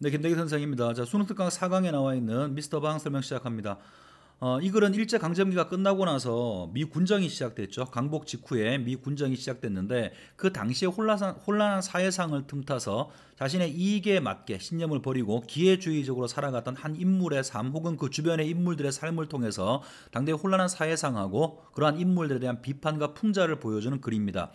네, 김대기 선생입니다. 자, 수능 특강 4강에 나와 있는 미스터 방 설명 시작합니다. 이 글은 일제강점기가 끝나고 나서 미 군정이 시작됐죠. 강복 직후에 미 군정이 시작됐는데 그 당시에 혼란한 사회상을 틈타서 자신의 이익에 맞게 신념을 버리고 기회주의적으로 살아갔던 한 인물의 삶 혹은 그 주변의 인물들의 삶을 통해서 당대의 혼란한 사회상하고 그러한 인물들에 대한 비판과 풍자를 보여주는 글입니다.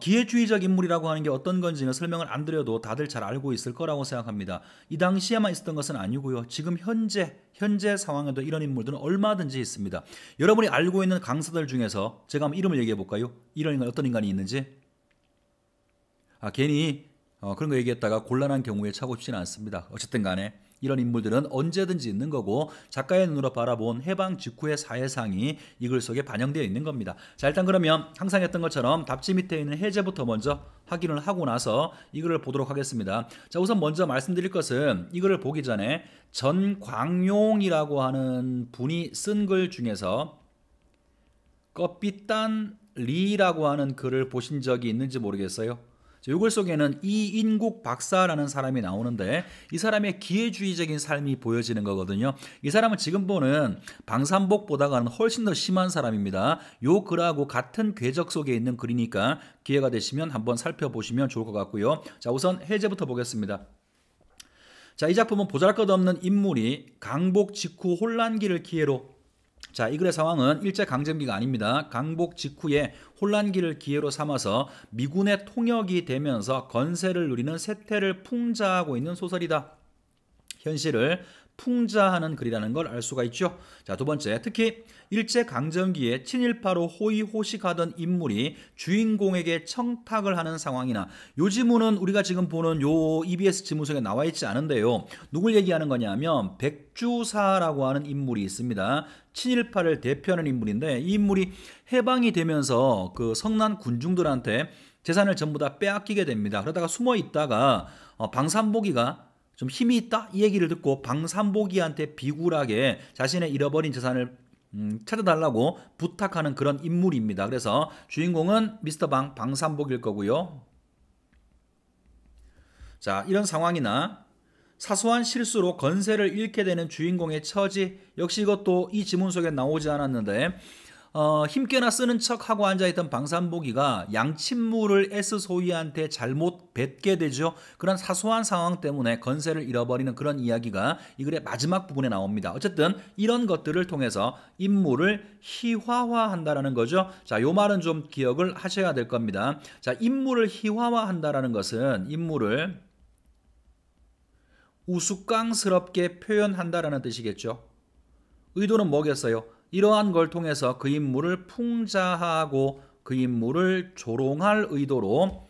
기회주의적 인물이라고 하는 게 어떤 건지는 설명을 안 드려도 다들 잘 알고 있을 거라고 생각합니다. 이 당시에만 있었던 것은 아니고요. 지금 현재 상황에도 이런 인물들은 얼마든지 있습니다. 여러분이 알고 있는 강사들 중에서 제가 한번 이름을 얘기해 볼까요? 이런 인간 어떤 인간이 있는지? 괜히 그런 거 얘기했다가 곤란한 경우에 차고 싶지는 않습니다. 어쨌든 간에 이런 인물들은 언제든지 있는 거고 작가의 눈으로 바라본 해방 직후의 사회상이 이 글 속에 반영되어 있는 겁니다. 자, 일단 그러면 항상 했던 것처럼 답지 밑에 있는 해제부터 먼저 확인을 하고 나서 이 글을 보도록 하겠습니다. 자, 우선 먼저 말씀드릴 것은 이 글을 보기 전에 전광용이라고 하는 분이 쓴 글 중에서 껍비딴 리라고 하는 글을 보신 적이 있는지 모르겠어요. 이 글 속에는 이인국 박사라는 사람이 나오는데 이 사람의 기회주의적인 삶이 보여지는 거거든요. 이 사람은 지금 보는 방산복보다는 훨씬 더 심한 사람입니다. 이 글하고 같은 궤적 속에 있는 글이니까 기회가 되시면 한번 살펴보시면 좋을 것 같고요. 자, 우선 해제부터 보겠습니다. 자, 이 작품은 보잘것없는 인물이 강복 직후 혼란기를 기회로, 자, 이 글의 상황은 일제강점기가 아닙니다. 강복 직후에 혼란기를 기회로 삼아서 미군의 통역이 되면서 건세를 누리는 세태를 풍자하고 있는 소설이다. 현실을 풍자하는 글이라는 걸 알 수가 있죠. 자, 두 번째, 특히 일제강점기에 친일파로 호의호식하던 인물이 주인공에게 청탁을 하는 상황이나, 요 지문은 우리가 지금 보는 요 EBS 지문 속에 나와 있지 않은데요. 누굴 얘기하는 거냐면 백주사라고 하는 인물이 있습니다. 친일파를 대표하는 인물인데 이 인물이 해방이 되면서 그 성난 군중들한테 재산을 전부 다 빼앗기게 됩니다. 그러다가 숨어 있다가 방산복이가 좀 힘이 있다 이 얘기를 듣고 방산복이한테 비굴하게 자신의 잃어버린 재산을 찾아달라고 부탁하는 그런 인물입니다. 그래서 주인공은 미스터 방산복일 거고요. 자, 이런 상황이나 사소한 실수로 건세를 잃게 되는 주인공의 처지, 역시 이것도 이 지문 속에 나오지 않았는데 힘께나 쓰는 척하고 앉아있던 방산복이가 양친물을 S 소위한테 잘못 뱉게 되죠. 그런 사소한 상황 때문에 건세를 잃어버리는 그런 이야기가 이 글의 마지막 부분에 나옵니다. 어쨌든 이런 것들을 통해서 인물을 희화화한다라는 거죠. 자, 요 말은 좀 기억을 하셔야 될 겁니다. 자, 인물을 희화화한다라는 것은 인물을 우스꽝스럽게 표현한다라는 뜻이겠죠. 의도는 뭐겠어요? 이러한 걸 통해서 그 인물을 풍자하고 그 인물을 조롱할 의도로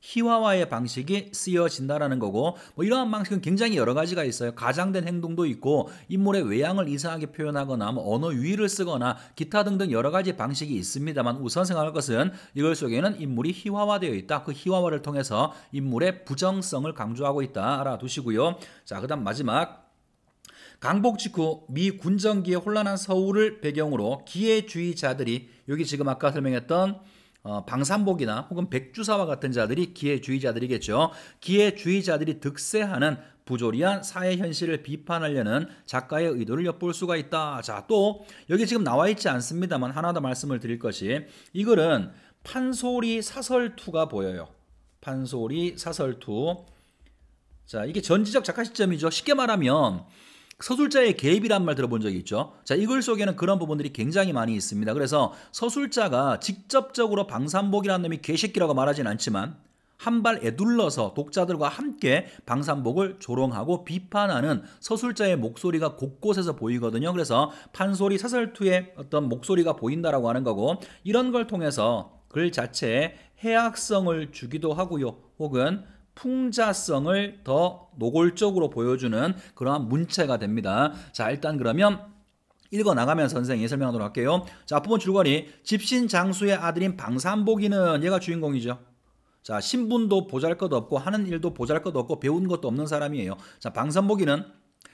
희화화의 방식이 쓰여진다라는 거고, 뭐 이러한 방식은 굉장히 여러 가지가 있어요. 가장된 행동도 있고 인물의 외양을 이상하게 표현하거나 뭐 언어 유희를 쓰거나 기타 등등 여러 가지 방식이 있습니다만 우선 생각할 것은 이걸 속에는 인물이 희화화되어 있다. 그 희화화를 통해서 인물의 부정성을 강조하고 있다. 알아두시고요. 자, 그다음 마지막, 강복 직후 미 군정기의 혼란한 서울을 배경으로 기회주의자들이, 여기 지금 아까 설명했던 방산복이나 혹은 백주사와 같은 자들이 기회주의자들이겠죠. 기회주의자들이 득세하는 부조리한 사회 현실을 비판하려는 작가의 의도를 엿볼 수가 있다. 자, 또 여기 지금 나와 있지 않습니다만 하나 더 말씀을 드릴 것이, 이 글은 판소리 사설투가 보여요. 판소리 사설투. 자, 이게 전지적 작가 시점이죠. 쉽게 말하면 서술자의 개입이란 말 들어본 적이 있죠. 자, 이 글 속에는 그런 부분들이 굉장히 많이 있습니다. 그래서 서술자가 직접적으로 방산복이라는 놈이 개새끼라고 말하진 않지만 한 발 에둘러서 독자들과 함께 방산복을 조롱하고 비판하는 서술자의 목소리가 곳곳에서 보이거든요. 그래서 판소리 사설투의 어떤 목소리가 보인다라고 하는 거고, 이런 걸 통해서 글 자체에 해악성을 주기도 하고요. 혹은 풍자성을 더 노골적으로 보여주는 그러한 문체가 됩니다. 자, 일단 그러면 읽어 나가면서 선생님이 설명하도록 할게요. 자, 앞부분 줄거리, 집신 장수의 아들인 방산복이는 얘가 주인공이죠. 자, 신분도 보잘것없고 하는 일도 보잘것없고 배운 것도 없는 사람이에요. 자, 방산복이는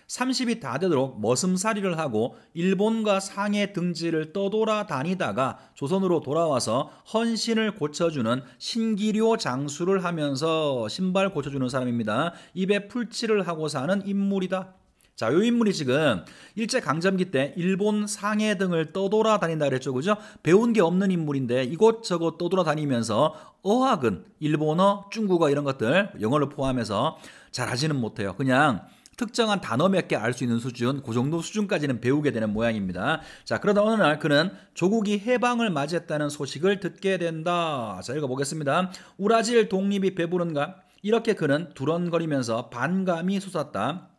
30이 다 되도록 머슴살이를 하고 일본과 상해 등지를 떠돌아다니다가 조선으로 돌아와서 헌신을 고쳐주는 신기료 장수를 하면서 신발 고쳐주는 사람입니다. 입에 풀칠을 하고 사는 인물이다. 자, 요 인물이 지금 일제강점기 때 일본 상해 등을 떠돌아다닌다 그랬죠. 그죠? 배운 게 없는 인물인데 이곳저곳 떠돌아다니면서 어학은 일본어, 중국어 이런 것들, 영어를 포함해서 잘 하지는 못해요. 그냥 특정한 단어 몇 개 알 수 있는 수준, 그 정도 수준까지는 배우게 되는 모양입니다. 자, 그러다 어느 날 그는 조국이 해방을 맞이했다는 소식을 듣게 된다. 자, 읽어보겠습니다. 우라질 독립이 배부른가? 이렇게 그는 두런거리면서 반감이 솟았다.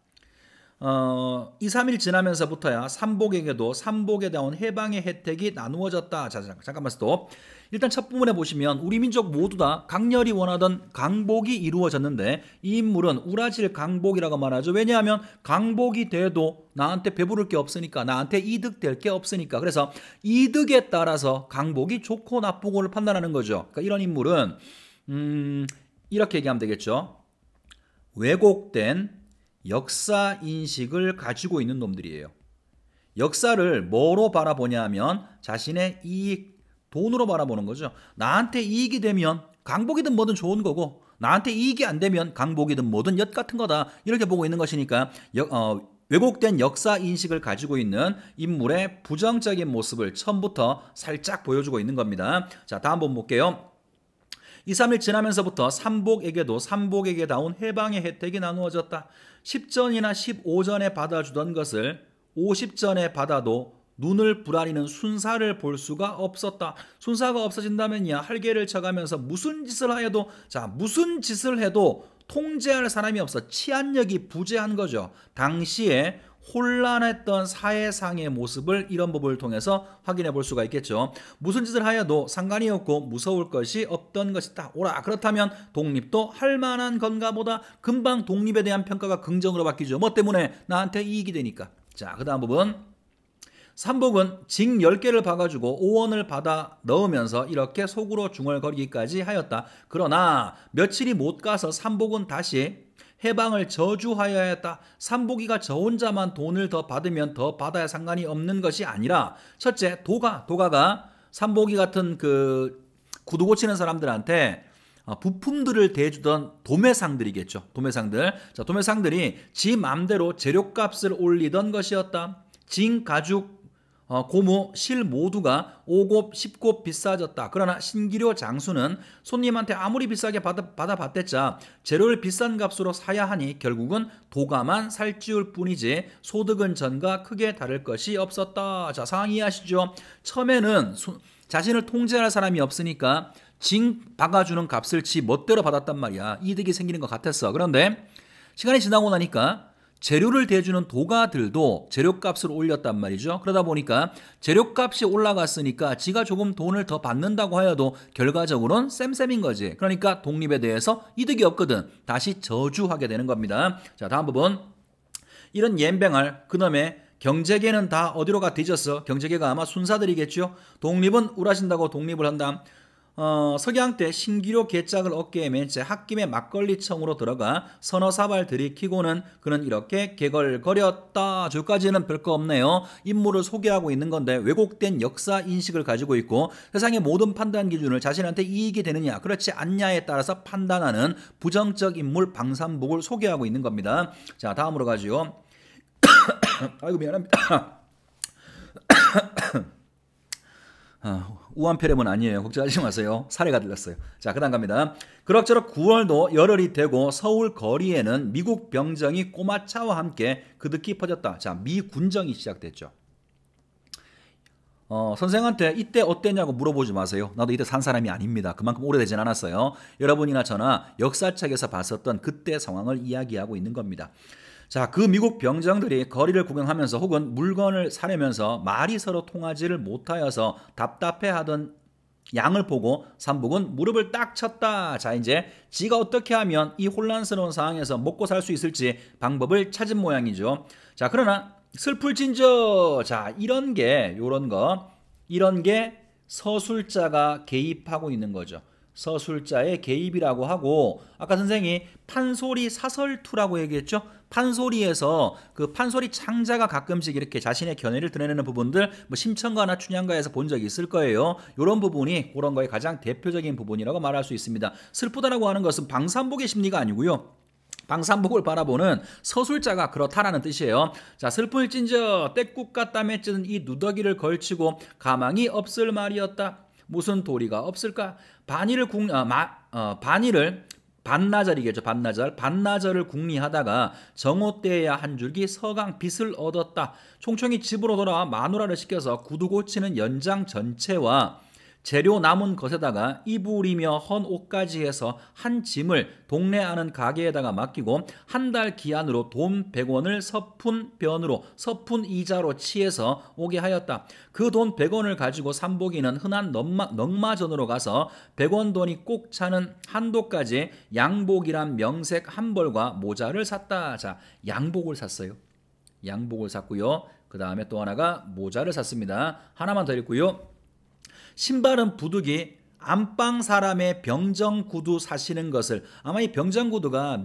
2, 3일 지나면서부터야 삼복에게도 삼복에다운 해방의 혜택이 나누어졌다. 자, 잠깐만 스톱. 일단 첫 부분에 보시면 우리 민족 모두 다 강렬히 원하던 강복이 이루어졌는데 이 인물은 우라질 강복이라고 말하죠. 왜냐하면 강복이 돼도 나한테 배부를 게 없으니까, 나한테 이득될 게 없으니까. 그래서 이득에 따라서 강복이 좋고 나쁘고를 판단하는 거죠. 그러니까 이런 인물은 이렇게 얘기하면 되겠죠. 왜곡된 역사 인식을 가지고 있는 놈들이에요. 역사를 뭐로 바라보냐 하면 자신의 이익, 돈으로 바라보는 거죠. 나한테 이익이 되면 강복이든 뭐든 좋은 거고 나한테 이익이 안 되면 강복이든 뭐든 엿 같은 거다. 이렇게 보고 있는 것이니까 왜곡된 역사 인식을 가지고 있는 인물의 부정적인 모습을 처음부터 살짝 보여주고 있는 겁니다. 자, 다음 번 볼게요. 2, 3일 지나면서부터 삼복에게다운 해방의 혜택이 나누어졌다. 10전이나 15전에 받아주던 것을 50전에 받아도 눈을 부라리는 순사를 볼 수가 없었다. 순사가 없어진다면야 할개를 쳐가면서 무슨 짓을 해도 통제할 사람이 없어 치안력이 부재한 거죠. 당시에 혼란했던 사회상의 모습을 이런 법을 통해서 확인해 볼 수가 있겠죠. 무슨 짓을 하여도 상관이 없고 무서울 것이 없던 것이다. 오라, 그렇다면 독립도 할 만한 건가 보다. 금방 독립에 대한 평가가 긍정으로 바뀌죠. 뭐 때문에? 나한테 이익이 되니까. 자, 그 다음 부분. 삼복은 징 10개를 박아주고 5원을 받아 넣으면서 이렇게 속으로 중얼거리기까지 하였다. 그러나 며칠이 못 가서 삼복은 다시 해방을 저주하여야 했다. 삼복이가 저 혼자만 돈을 더 받으면 더 받아야 상관이 없는 것이 아니라 첫째, 도가가 삼복이 같은 그 구두 고치는 사람들한테 부품들을 대주던 도매상들이겠죠. 도매상들. 자, 도매상들이 지 맘대로 재료값을 올리던 것이었다. 징, 가죽, 고무, 실 모두가 5곱, 10곱 비싸졌다. 그러나 신기료 장수는 손님한테 아무리 비싸게 받아봤댔자 재료를 비싼 값으로 사야 하니 결국은 도가만 살찌울 뿐이지 소득은 전과 크게 다를 것이 없었다. 자, 상황 이해하시죠? 처음에는 자신을 통제할 사람이 없으니까 징 박아주는 값을 지 멋대로 받았단 말이야. 이득이 생기는 것 같았어. 그런데 시간이 지나고 나니까 재료를 대주는 도가들도 재료값을 올렸단 말이죠. 그러다 보니까 재료값이 올라갔으니까 지가 조금 돈을 더 받는다고 하여도 결과적으로는 쌤쌤인 거지. 그러니까 독립에 대해서 이득이 없거든. 다시 저주하게 되는 겁니다. 자, 다음 부분. 이런 옌병할 그놈의 경제계는 다 어디로 가 뒤졌어? 경제계가 아마 순사들이겠죠. 독립은 우라신다고 독립을 한다. 석양 때 신기료 계짝을 어깨에 맨 채 홧김에 막걸리청으로 들어가 서너 사발 들이키고는 그는 이렇게 개걸거렸다. 저까지는 별거 없네요. 인물을 소개하고 있는 건데 왜곡된 역사 인식을 가지고 있고 세상의 모든 판단 기준을 자신한테 이익이 되느냐 그렇지 않냐에 따라서 판단하는 부정적 인물 방산복을 소개하고 있는 겁니다. 자, 다음으로 가죠. 아이고 미안합니다. 우한폐렴은 아니에요. 걱정하지 마세요. 사례가 들렸어요. 자, 그 다음 갑니다. 그럭저럭 9월도 열흘이 되고 서울 거리에는 미국 병정이 꼬마차와 함께 그득히 퍼졌다. 자, 미군정이 시작됐죠. 선생한테 이때 어땠냐고 물어보지 마세요. 나도 이때 산 사람이 아닙니다. 그만큼 오래되진 않았어요. 여러분이나 저나 역사책에서 봤었던 그때 상황을 이야기하고 있는 겁니다. 자, 그 미국 병정들이 거리를 구경하면서 혹은 물건을 사려면서 말이 서로 통하지를 못하여서 답답해하던 양을 보고 삼복은 무릎을 딱 쳤다. 자, 이제 지가 어떻게 하면 이 혼란스러운 상황에서 먹고 살 수 있을지 방법을 찾은 모양이죠. 자, 그러나 슬플진저. 자, 이런 게 서술자가 개입하고 있는 거죠. 서술자의 개입이라고 하고 아까 선생이 판소리 사설투라고 얘기했죠. 판소리에서 그 판소리 창자가 가끔씩 이렇게 자신의 견해를 드러내는 부분들 뭐 심청가나 춘향가에서 본 적이 있을 거예요. 이런 부분이 그런 거의 가장 대표적인 부분이라고 말할 수 있습니다. 슬프다라고 하는 것은 방산복의 심리가 아니고요. 방산복을 바라보는 서술자가 그렇다라는 뜻이에요. 자, 슬플진저 때국 같다 맺은 이 누더기를 걸치고 가망이 없을 말이었다. 무슨 도리가 없을까? 반나절이겠죠. 반나절을 궁리하다가 정오 때에야 한 줄기 서강 빚을 얻었다. 총총이 집으로 돌아와 마누라를 시켜서 구두 고치는 연장 전체와 재료 남은 것에다가 이불이며 헌 옷까지 해서 한 짐을 동네 아는 가게에다가 맡기고 한 달 기한으로 돈 100원을 서푼 이자로 취해서 오게 하였다. 그 돈 100원을 가지고 삼복이는 흔한 넉마전으로 가서 100원 돈이 꼭 차는 한도까지 양복이란 명색 한 벌과 모자를 샀다. 자, 양복을 샀어요. 양복을 샀고요. 그 다음에 또 하나가 모자를 샀습니다. 하나만 더 읽고요. 신발은 부득이 안방 사람의 병정 구두 사시는 것을, 아마 이 병정 구두가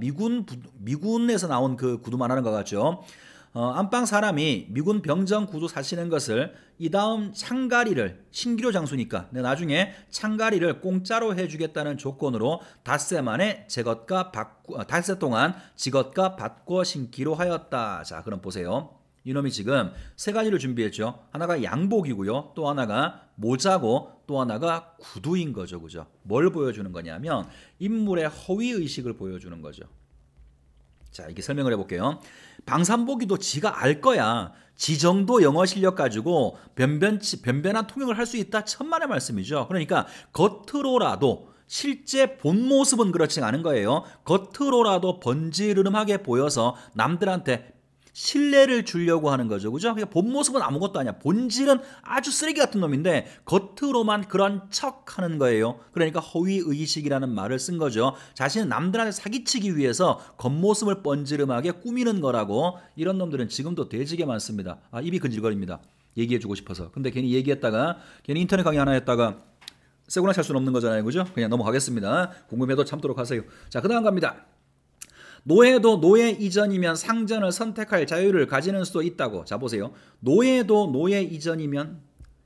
미군에서 나온 그 구두 말하는 것 같죠. 안방 사람이 미군 병정 구두 사시는 것을 이 다음 창가리를, 신기로 장수니까 나중에 창가리를 공짜로 해주겠다는 조건으로 닷새 동안 지것과 바꿔 신기로 하였다. 자, 그럼 보세요. 이놈이 지금 세 가지를 준비했죠. 하나가 양복이고요. 또 하나가 모자고 또 하나가 구두인 거죠. 그죠? 뭘 보여주는 거냐면 인물의 허위의식을 보여주는 거죠. 자, 이렇게 설명을 해볼게요. 방산복이도 지가 알 거야. 지 정도 영어 실력 가지고 변변한 통역을 할 수 있다. 천만의 말씀이죠. 그러니까 겉으로라도 실제 본 모습은 그렇지 않은 거예요. 겉으로라도 번지르름하게 보여서 남들한테 신뢰를 주려고 하는 거죠. 그죠? 그러니까 본 모습은 아무것도 아니야. 본질은 아주 쓰레기 같은 놈인데 겉으로만 그런 척 하는 거예요. 그러니까 허위의식이라는 말을 쓴 거죠. 자신은 남들한테 사기치기 위해서 겉모습을 번지름하게 꾸미는 거라고. 이런 놈들은 지금도 되지게 많습니다. 입이 근질거립니다. 얘기해주고 싶어서. 근데 괜히 얘기했다가 괜히 인터넷 강의 하나 했다가 세고나 찰 수는 없는 거잖아요. 그죠? 그냥 넘어가겠습니다. 궁금해도 참도록 하세요. 자, 그 다음 갑니다. 노예도 노예 이전이면 상전을 선택할 자유를 가지는 수도 있다고. 자, 보세요. 노예도 노예 이전이면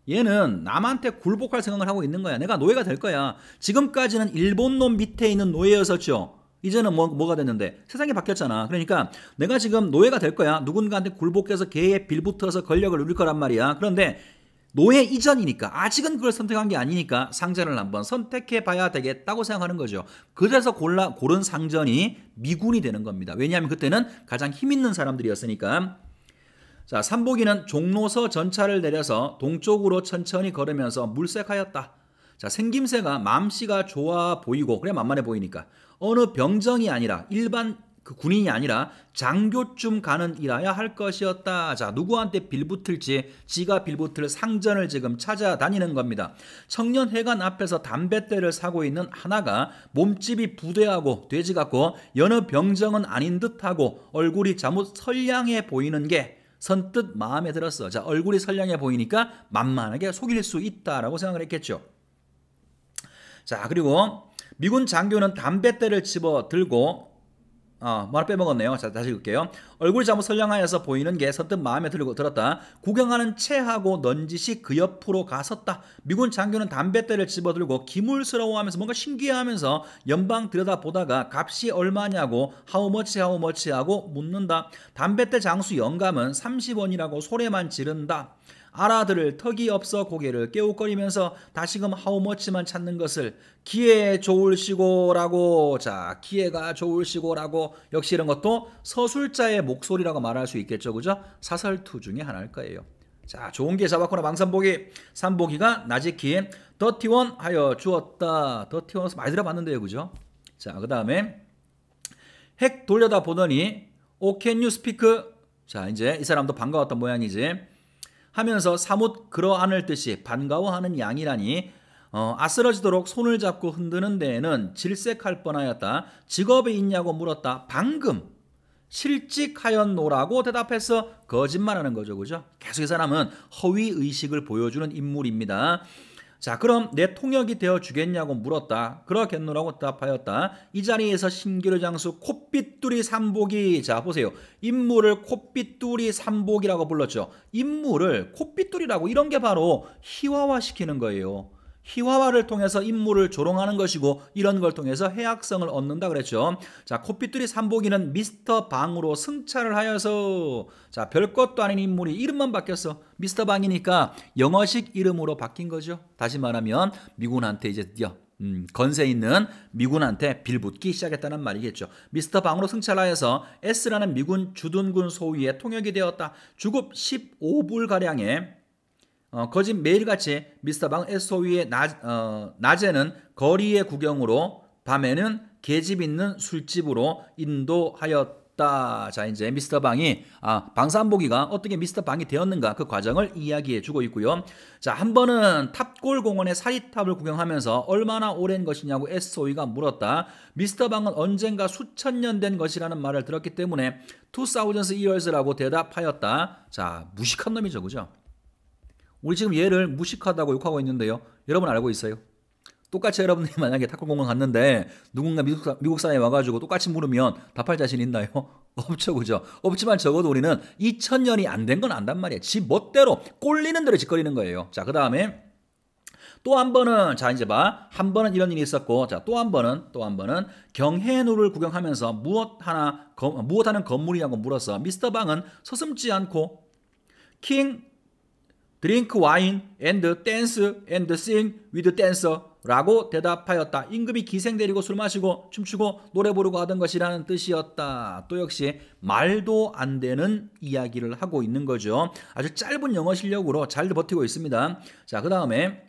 얘는 남한테 굴복할 생각을 하고 있는 거야. 내가 노예가 될 거야. 지금까지는 일본 놈 밑에 있는 노예였었죠. 이제는 뭐가 됐는데 세상이 바뀌었잖아. 그러니까 내가 지금 노예가 될 거야. 누군가한테 굴복해서 개에 빌붙어서 권력을 누릴 거란 말이야. 그런데 노예 이전이니까, 아직은 그걸 선택한 게 아니니까 상전을 한번 선택해 봐야 되겠다고 생각하는 거죠. 그래서 고른 상전이 미군이 되는 겁니다. 왜냐하면 그때는 가장 힘 있는 사람들이었으니까. 자, 삼복이는 종로서 전차를 내려서 동쪽으로 천천히 걸으면서 물색하였다. 자, 생김새가 맘씨가 좋아 보이고, 그래 만만해 보이니까 어느 병정이 아니라 일반 그 군인이 아니라 장교쯤 가는 일이야 할 것이었다. 자, 누구한테 빌붙을지 지가 빌붙을 상전을 지금 찾아다니는 겁니다. 청년회관 앞에서 담뱃대를 사고 있는 하나가 몸집이 부대하고 돼지 같고 여느 병정은 아닌 듯하고 얼굴이 자뭇 선량해 보이는 게 선뜻 마음에 들었어. 자, 얼굴이 선량해 보이니까 만만하게 속일 수 있다라고 생각을 했겠죠. 자, 그리고 미군 장교는 담뱃대를 집어 들고 말 빼먹었네요. 자, 다시 읽을게요. 얼굴이 잘못 선량하여서 보이는 게 선뜻 마음에 들었다. 구경하는 채하고 넌지시 그 옆으로 가섰다. 미군 장교는 담뱃대를 집어들고 기물스러워하면서 뭔가 신기해하면서 연방 들여다보다가 값이 얼마냐고 하우머치 하고 묻는다. 담뱃대 장수 영감은 30원이라고 소리만 지른다. 알아들을 턱이 없어 고개를 깨우거리면서 다시금 하우머치만 찾는 것을 기회 좋을시고라고. 자, 기회가 좋을시고라고. 역시 이런 것도 서술자의 목소리라고 말할 수 있겠죠. 그죠? 사설투 중에 하나일 거예요. 자, 좋은 게 잡았구나. 망산보기. 산보기가 나지키 더티원 하여 주었다. 더티원 많이 들어봤는데요. 그죠? 자, 그 다음에 핵 돌려다 보더니 O can you speak? 자, 이제 이 사람도 반가웠던 모양이지. 하면서 사뭇 그러하는 듯이 반가워하는 양이라니 아스러지도록 손을 잡고 흔드는 데에는 질색할 뻔하였다. 직업이 있냐고 물었다. 방금 실직하였노라고 대답해서 거짓말하는 거죠. 그죠? 계속 이 사람은 허위의식을 보여주는 인물입니다. 자, 그럼 내 통역이 되어 주겠냐고 물었다. 그러겠노라고 답하였다. 이 자리에서 신기루 장수 콧빗두리 삼복이, 자 보세요. 인물을 콧빗두리 삼복이라고 불렀죠. 인물을 콧빗두리라고, 이런 게 바로 희화화시키는 거예요. 희화화를 통해서 인물을 조롱하는 것이고, 이런 걸 통해서 해악성을 얻는다 그랬죠. 자, 콧빗두리 삼복이는 미스터 방으로 승차를 하여서, 자, 별것도 아닌 인물이 이름만 바뀌었어. 미스터 방이니까 영어식 이름으로 바뀐 거죠. 다시 말하면 미군한테 이제 드디어 건세 있는 미군한테 빌붙기 시작했다는 말이겠죠. 미스터 방으로 승차하여서 S라는 미군 주둔군 소위의 통역이 되었다. 주급 15불가량의 거짓 매일같이 미스터 방 SO위의 낮에는 거리의 구경으로, 밤에는 계집 있는 술집으로 인도하였다. 자, 이제 미스터 방이 방산보기가 어떻게 미스터 방이 되었는가, 그 과정을 이야기해 주고 있고요. 자, 한 번은 탑골 공원의 사리탑을 구경하면서 얼마나 오랜 것이냐고 SO위가 물었다. 미스터 방은 언젠가 수천 년 된 것이라는 말을 들었기 때문에 2000 years라고 대답하였다. 자, 무식한 놈이죠, 그죠? 우리 지금 얘를 무식하다고 욕하고 있는데요. 여러분 알고 있어요? 똑같이 여러분들이 만약에 탁구공원 갔는데 누군가 미국 사람이 와가지고 똑같이 물으면 답할 자신 있나요? 없죠, 그죠? 없지만 적어도 우리는 2000년이 안 된 건 안단 말이에요. 지 멋대로 꼴리는 대로 짓거리는 거예요. 자, 그 다음에 또 한 번은, 자 이제 봐, 한 번은 이런 일이 있었고, 자 또 한 번은 경해누를 구경하면서 무엇하는 건물이냐고 물었어. 미스터 방은 서슴지 않고 킹 드링크 와인 앤드 댄스 앤드 싱 위드 댄서라고 대답하였다. 임금이 기생 데리고 술 마시고 춤추고 노래 부르고 하던 것이라는 뜻이었다. 또 역시 말도 안 되는 이야기를 하고 있는 거죠. 아주 짧은 영어 실력으로 잘 버티고 있습니다. 자, 그 다음에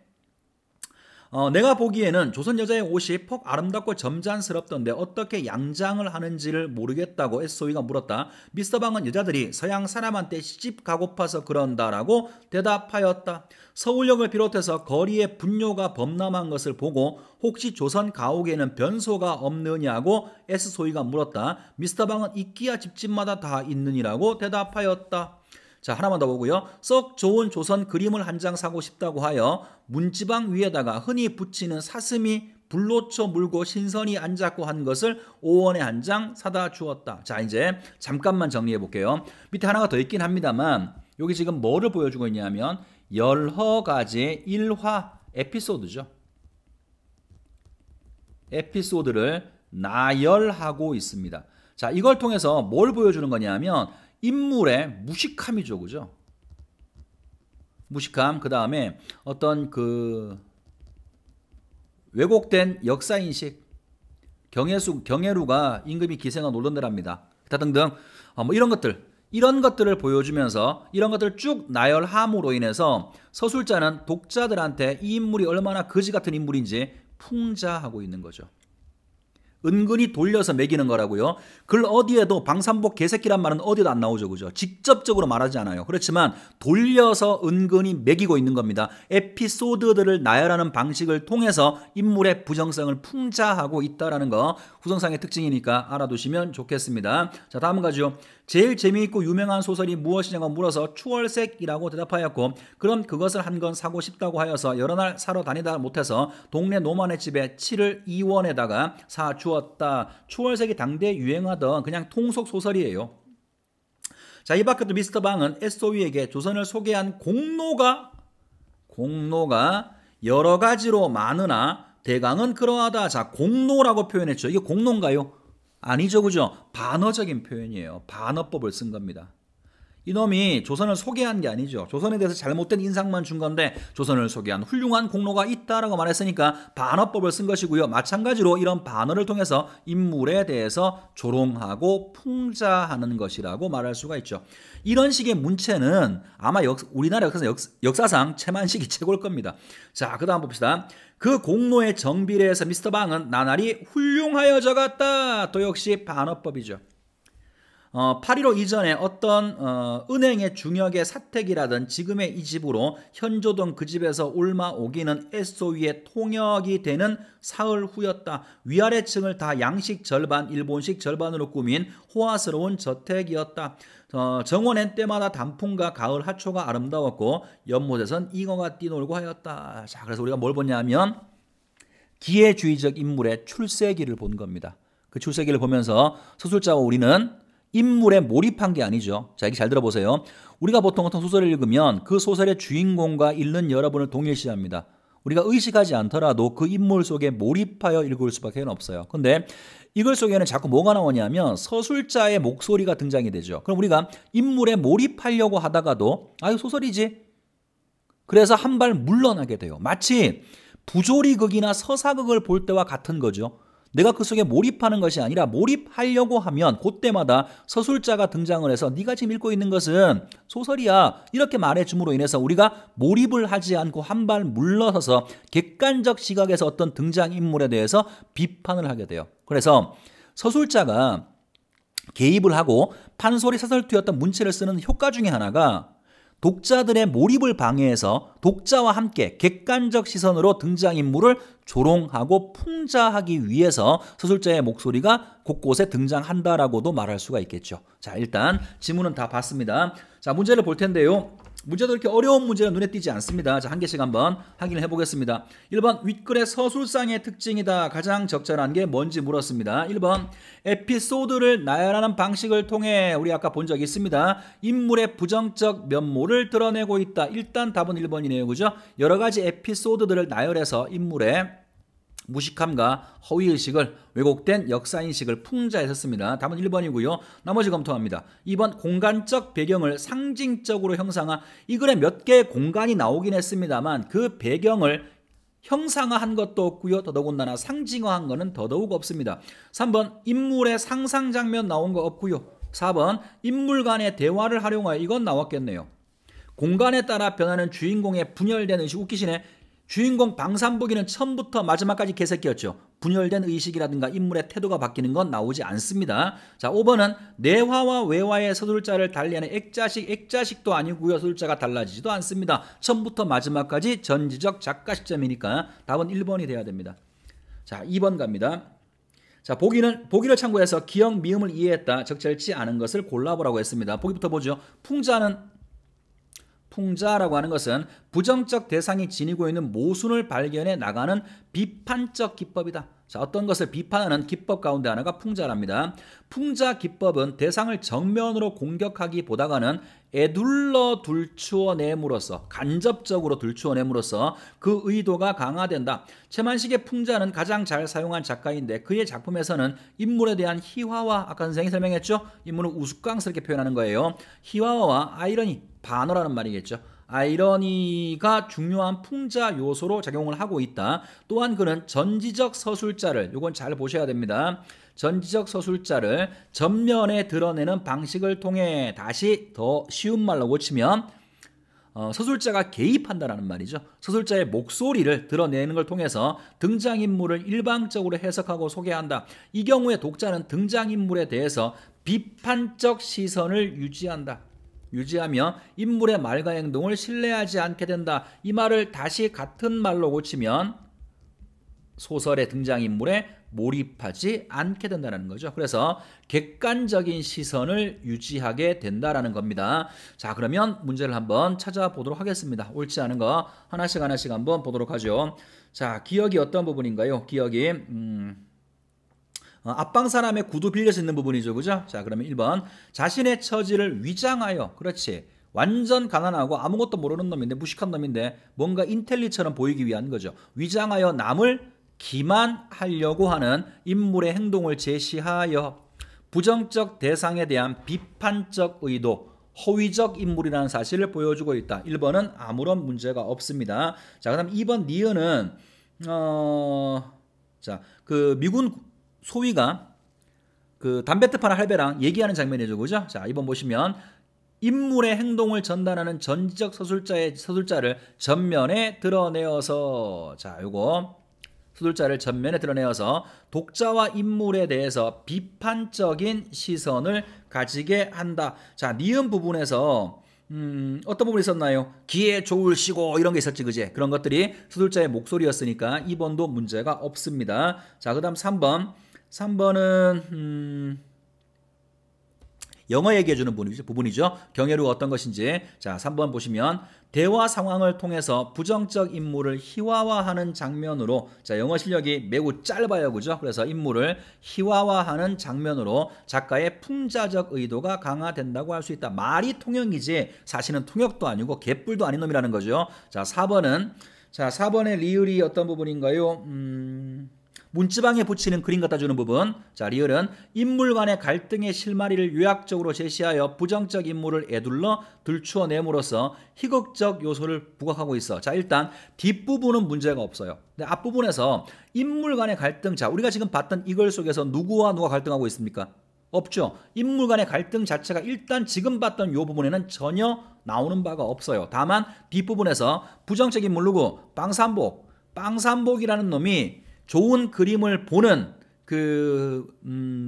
내가 보기에는 조선 여자의 옷이 퍽 아름답고 점잖스럽던데 어떻게 양장을 하는지를 모르겠다고 SO위가 물었다. 미스터 방은 여자들이 서양 사람한테 시집 가고파서 그런다라고 대답하였다. 서울역을 비롯해서 거리에 분뇨가 범람한 것을 보고 혹시 조선 가옥에는 변소가 없느냐고 SO위가 물었다. 미스터 방은 있기야 집집마다 다 있느니라고 대답하였다. 자, 하나만 더 보고요. 썩 좋은 조선 그림을 한 장 사고 싶다고 하여 문지방 위에다가 흔히 붙이는 사슴이 불로초 물고 신선이 앉았고 한 것을 5원에 한 장 사다 주었다. 자, 이제 잠깐만 정리해 볼게요. 밑에 하나가 더 있긴 합니다만 여기 지금 뭐를 보여주고 있냐면 여러 가지 일화 에피소드죠. 에피소드를 나열하고 있습니다. 자, 이걸 통해서 뭘 보여주는 거냐면 인물의 무식함이죠, 그죠? 무식함, 그 다음에 어떤 그 왜곡된 역사인식, 경혜루가 임금이 기생을 놀던 데랍니다. 등등, 뭐 이런 것들을 보여주면서 이런 것들을 쭉 나열함으로 인해서 서술자는 독자들한테 이 인물이 얼마나 거지 같은 인물인지 풍자하고 있는 거죠. 은근히 돌려서 매기는 거라고요. 글 어디에도 방산복 개새끼란 말은 어디도 안 나오죠, 그죠? 직접적으로 말하지 않아요. 그렇지만 돌려서 은근히 매기고 있는 겁니다. 에피소드들을 나열하는 방식을 통해서 인물의 부정성을 풍자하고 있다라는 거 후성상의 특징이니까 알아두시면 좋겠습니다. 자, 다음 가지요. 제일 재미있고 유명한 소설이 무엇이냐고 물어서 추월색이라고 대답하였고, 그럼 그것을 한 권 사고 싶다고 하여서 여러 날 사러 다니다 못해서 동네 노만의 집에 7을 2원에다가 사 주었다. 추월색이 당대에 유행하던 그냥 통속 소설이에요. 자, 이 밖에도 미스터 방은 SO위에게 조선을 소개한 공로가 여러 가지로 많으나 대강은 그러하다. 자, 공로라고 표현했죠. 이게 공로인가요? 아니죠, 그죠? 반어적인 표현이에요. 반어법을 쓴 겁니다. 이놈이 조선을 소개한 게 아니죠. 조선에 대해서 잘못된 인상만 준 건데 조선을 소개한 훌륭한 공로가 있다라고 말했으니까 반어법을 쓴 것이고요. 마찬가지로 이런 반어를 통해서 인물에 대해서 조롱하고 풍자하는 것이라고 말할 수가 있죠. 이런 식의 문체는 아마 우리나라 역사상 최만식이 최고일 겁니다. 자, 그 다음 봅시다. 그 공로의 정비례에서 미스터 방은 나날이 훌륭하여 적었다. 또 역시 반어법이죠. 8.15 이전에 어떤 은행의 중역의 사택이라든 지금의 이 집으로 현조동 그 집에서 올마 오기는 SO위의 통역이 되는 사흘 후였다. 위아래층을 다 양식 절반, 일본식 절반으로 꾸민 호화스러운 저택이었다. 정원엔 때마다 단풍과 가을 하초가 아름다웠고 연못에선 잉어가 뛰놀고 하였다. 자, 그래서 우리가 뭘 보냐면 기회주의적 인물의 출세기를 본 겁니다. 그 출세기를 보면서 서술자와 우리는 인물에 몰입한 게 아니죠. 자, 이렇게 잘 들어보세요. 우리가 보통 어떤 소설을 읽으면 그 소설의 주인공과 읽는 여러분을 동일시합니다. 우리가 의식하지 않더라도 그 인물 속에 몰입하여 읽을 수밖에 없어요. 근데 이걸 속에는 자꾸 뭐가 나오냐면 서술자의 목소리가 등장이 되죠. 그럼 우리가 인물에 몰입하려고 하다가도 아유 소설이지. 그래서 한 발 물러나게 돼요. 마치 부조리극이나 서사극을 볼 때와 같은 거죠. 내가 그 속에 몰입하는 것이 아니라 몰입하려고 하면 그때마다 서술자가 등장을 해서 네가 지금 읽고 있는 것은 소설이야 이렇게 말해줌으로 인해서 우리가 몰입을 하지 않고 한 발 물러서서 객관적 시각에서 어떤 등장인물에 대해서 비판을 하게 돼요. 그래서 서술자가 개입을 하고 판소리 사설투였던 문체를 쓰는 효과 중에 하나가 독자들의 몰입을 방해해서 독자와 함께 객관적 시선으로 등장인물을 조롱하고 풍자하기 위해서 서술자의 목소리가 곳곳에 등장한다라고도 말할 수가 있겠죠. 자, 일단 지문은 다 봤습니다. 자, 문제를 볼 텐데요. 문제도 이렇게 어려운 문제는 눈에 띄지 않습니다. 자, 한 개씩 한번 확인을 해보겠습니다. 1번 윗글의 서술상의 특징이다. 가장 적절한 게 뭔지 물었습니다. 1번 에피소드를 나열하는 방식을 통해 우리 아까 본 적이 있습니다. 인물의 부정적 면모를 드러내고 있다. 일단 답은 1번이네요. 그죠? 여러 가지 에피소드들을 나열해서 인물의 무식함과 허위의식을 왜곡된 역사인식을 풍자했었습니다. 답은 1번이고요. 나머지 검토합니다. 2번 공간적 배경을 상징적으로 형상화. 이 글에 몇 개의 공간이 나오긴 했습니다만 그 배경을 형상화한 것도 없고요. 더더군다나 상징화한 것은 더더욱 없습니다. 3번 인물의 상상 장면 나온 거 없고요. 4번 인물 간의 대화를 활용하여 이건 나왔겠네요. 공간에 따라 변하는 주인공의 분열된 의식. 웃기시네. 주인공 방산복이는 처음부터 마지막까지 개새끼였죠. 분열된 의식이라든가 인물의 태도가 바뀌는 건 나오지 않습니다. 자, 5번은 내화와 외화의 서술자를 달리하는 액자식도 아니고요. 서술자가 달라지지도 않습니다. 처음부터 마지막까지 전지적 작가 시점이니까 답은 1번이 돼야 됩니다. 자, 2번 갑니다. 자, 보기를 참고해서 기역, 미음을 이해했다. 적절치 않은 것을 골라보라고 했습니다. 보기부터 보죠. 풍자라고 하는 것은 부정적 대상이 지니고 있는 모순을 발견해 나가는 비판적 기법이다. 자, 어떤 것을 비판하는 기법 가운데 하나가 풍자랍니다. 풍자 기법은 대상을 정면으로 공격하기보다는 애둘러 들추어냄으로써 간접적으로 들추어냄으로써 그 의도가 강화된다. 최만식의 풍자는 가장 잘 사용한 작가인데 그의 작품에서는 인물에 대한 희화화, 아까 선생님이 설명했죠? 인물을 우스꽝스럽게 표현하는 거예요. 희화화와 아이러니, 반어라는 말이겠죠. 아이러니가 중요한 풍자 요소로 작용을 하고 있다. 또한 그는 전지적 서술자를, 이건 잘 보셔야 됩니다. 전지적 서술자를 전면에 드러내는 방식을 통해, 다시 더 쉬운 말로 고치면 서술자가 개입한다라는 말이죠. 서술자의 목소리를 드러내는 걸 통해서 등장인물을 일방적으로 해석하고 소개한다. 이 경우에 독자는 등장인물에 대해서 비판적 시선을 유지하며 인물의 말과 행동을 신뢰하지 않게 된다. 이 말을 다시 같은 말로 고치면 소설의 등장인물에 몰입하지 않게 된다는 거죠. 그래서 객관적인 시선을 유지하게 된다는 겁니다. 자, 그러면 문제를 한번 찾아보도록 하겠습니다. 옳지 않은 거 하나씩 한번 보도록 하죠. 자, 기억이 어떤 부분인가요? 기억이 앞방 사람의 구두 빌려서 있는 부분이죠. 그죠? 자, 그러면 1번 자신의 처지를 위장하여, 그렇지, 완전 가난하고 아무것도 모르는 놈인데, 무식한 놈인데 뭔가 인텔리처럼 보이기 위한 거죠. 위장하여 남을 기만하려고 하는 인물의 행동을 제시하여 부정적 대상에 대한 비판적 의도, 허위적 인물이라는 사실을 보여주고 있다. 1번은 아무런 문제가 없습니다. 자, 그다음 2번 니은은 자, 그 미군 소위가 그 담배트 파는 할배랑 얘기하는 장면이죠. 그죠? 자, 2번 보시면 인물의 행동을 전달하는 전지적 서술자를 전면에 드러내어서, 자, 요거 서술자를 전면에 드러내어서 독자와 인물에 대해서 비판적인 시선을 가지게 한다. 자, 니은 부분에서 어떤 부분이 있었나요? 기에 좋으시고 이런 게 있었지, 그제? 그런 것들이 서술자의 목소리였으니까 2번도 문제가 없습니다. 자, 그 다음 3번. 3번은 영어 얘기해주는 부분이죠. 경애루가 어떤 것인지. 자, 3번 보시면 대화 상황을 통해서 부정적 인물을 희화화하는 장면으로, 자, 영어 실력이 매우 짧아요, 그죠? 그래서 인물을 희화화하는 장면으로 작가의 풍자적 의도가 강화된다고 할 수 있다. 말이 통역이지 사실은 통역도 아니고 개뿔도 아닌 놈이라는 거죠. 자, 4번은 자, 4번의 리을이 어떤 부분인가요? 문지방에 붙이는 그림 갖다 주는 부분. 자, 리을은 인물 간의 갈등의 실마리를 요약적으로 제시하여 부정적 인물을 에둘러 들추어냄으로써 희극적 요소를 부각하고 있어. 자, 일단 뒷부분은 문제가 없어요. 근데 앞부분에서 인물 간의 갈등, 자, 우리가 지금 봤던 이 글 속에서 누구와 누가 갈등하고 있습니까? 없죠. 인물 간의 갈등 자체가 일단 지금 봤던 이 부분에는 전혀 나오는 바가 없어요. 다만 뒷부분에서 부정적 인물 누구? 빵산복. 빵산복이라는 놈이 좋은 그림을 보는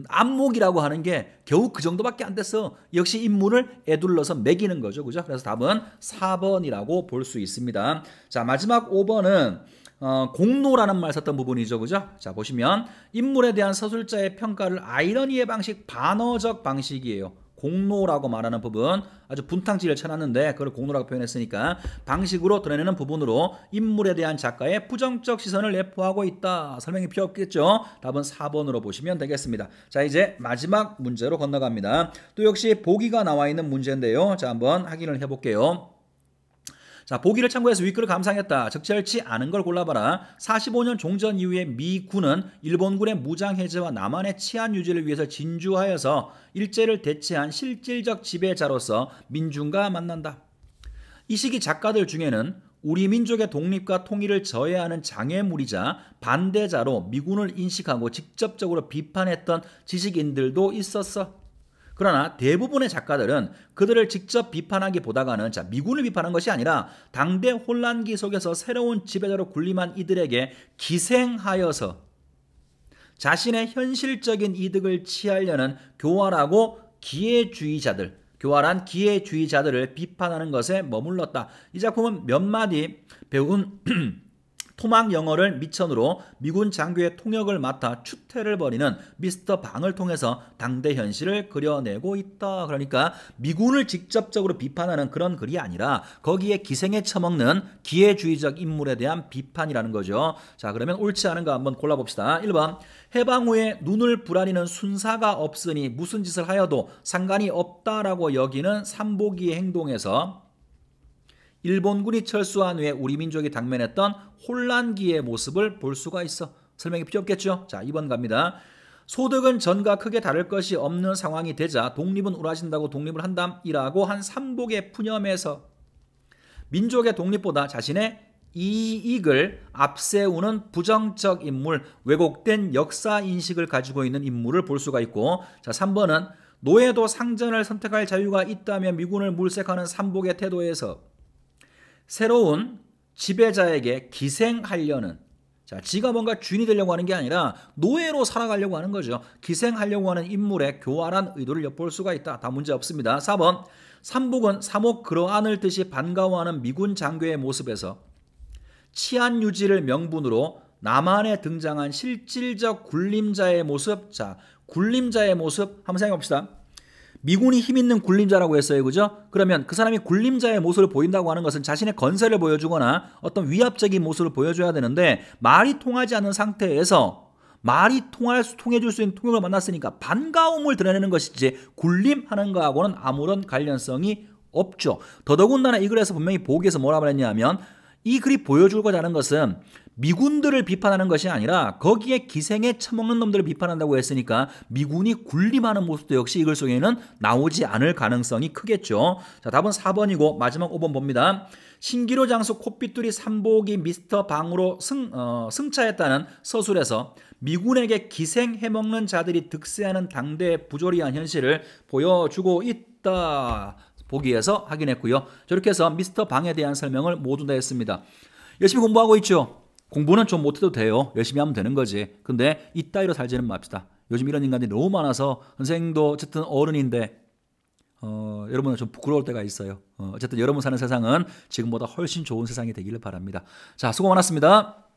안목이라고 하는 게 겨우 그 정도밖에 안 됐어. 역시 인물을 에둘러서 매기는 거죠. 그죠? 그래서 답은 4번이라고 볼 수 있습니다. 자, 마지막 5번은 공로라는 말 썼던 부분이죠. 그죠? 자, 보시면 인물에 대한 서술자의 평가를 아이러니의 방식, 반어적 방식이에요. 공로라고 말하는 부분, 아주 분탕질을 쳐놨는데 그걸 공로라고 표현했으니까 방식으로 드러내는 부분으로 인물에 대한 작가의 부정적 시선을 내포하고 있다. 설명이 필요 없겠죠. 답은 4번으로 보시면 되겠습니다. 자, 이제 마지막 문제로 건너갑니다. 또 역시 보기가 나와 있는 문제인데요. 자, 한번 확인을 해볼게요. 자, 보기를 참고해서 윗글을 감상했다. 적절치 않은 걸 골라봐라. 45년 종전 이후에 미군은 일본군의 무장 해제와 남한의 치안 유지를 위해서 진주하여서 일제를 대체한 실질적 지배자로서 민중과 만난다. 이 시기 작가들 중에는 우리 민족의 독립과 통일을 저해하는 장애물이자 반대자로 미군을 인식하고 직접적으로 비판했던 지식인들도 있었어. 그러나 대부분의 작가들은 그들을 직접 비판하기보다는 미군을 비판한 것이 아니라 당대 혼란기 속에서 새로운 지배자로 군림한 이들에게 기생하여서 자신의 현실적인 이득을 취하려는 교활하고 기회주의자들, 교활한 기회주의자들을 비판하는 것에 머물렀다. 이 작품은 몇 마디 배운 토막 영어를 미천으로 미군 장교의 통역을 맡아 추태를 벌이는 미스터 방을 통해서 당대 현실을 그려내고 있다. 그러니까 미군을 직접적으로 비판하는 그런 글이 아니라 거기에 기생에 처먹는 기회주의적 인물에 대한 비판이라는 거죠. 자, 그러면 옳지 않은가 한번 골라봅시다. 1번 해방 후에 눈을 부라리는 순사가 없으니 무슨 짓을 하여도 상관이 없다라고 여기는 삼보기의 행동에서 일본군이 철수한 후에 우리 민족이 당면했던 혼란기의 모습을 볼 수가 있어. 설명이 필요 없겠죠? 자, 2번 갑니다. 소득은 전과 크게 다를 것이 없는 상황이 되자 독립은 우라진다고 독립을 한담이라고 한 삼복의 푸념에서 민족의 독립보다 자신의 이익을 앞세우는 부정적 인물, 왜곡된 역사 인식을 가지고 있는 인물을 볼 수가 있고, 자, 3번은 노예도 상전을 선택할 자유가 있다며 미군을 물색하는 삼복의 태도에서 새로운 지배자에게 기생하려는, 자, 지가 뭔가 주인이 되려고 하는 게 아니라 노예로 살아가려고 하는 거죠. 기생하려고 하는 인물의 교활한 의도를 엿볼 수가 있다. 다 문제 없습니다. 4번 삼복은 사목 그러안을 듯이 반가워하는 미군 장교의 모습에서 치안 유지를 명분으로 남한에 등장한 실질적 군림자의 모습, 자, 군림자의 모습 한번 생각해 봅시다. 미군이 힘있는 군림자라고 했어요. 그죠? 그러면 그 사람이 군림자의 모습을 보인다고 하는 것은 자신의 건세를 보여주거나 어떤 위압적인 모습을 보여줘야 되는데 말이 통하지 않는 상태에서 말이 통해줄 수 있는 통역을 만났으니까 반가움을 드러내는 것이지 군림하는 거하고는 아무런 관련성이 없죠. 더더군다나 이 글에서 분명히 보기에서 뭐라 말했냐면 이 글이 보여주고자 하는 것은 미군들을 비판하는 것이 아니라 거기에 기생에 처먹는 놈들을 비판한다고 했으니까 미군이 군림하는 모습도 역시 이 글 속에는 나오지 않을 가능성이 크겠죠. 자, 답은 4번이고 마지막 5번 봅니다. 신기루 장수 콧빗둘이 삼복이 미스터 방으로 승차했다는 서술에서 미군에게 기생해먹는 자들이 득세하는 당대의 부조리한 현실을 보여주고 있다. 보기에서 확인했고요. 저렇게 해서 미스터 방에 대한 설명을 모두 다 했습니다. 열심히 공부하고 있죠? 공부는 좀 못해도 돼요. 열심히 하면 되는 거지. 근데 이따위로 살지는 맙시다. 요즘 이런 인간들이 너무 많아서 선생님도 어쨌든 어른인데 여러분은 좀 부끄러울 때가 있어요. 어쨌든 여러분 사는 세상은 지금보다 훨씬 좋은 세상이 되기를 바랍니다. 자, 수고 많았습니다.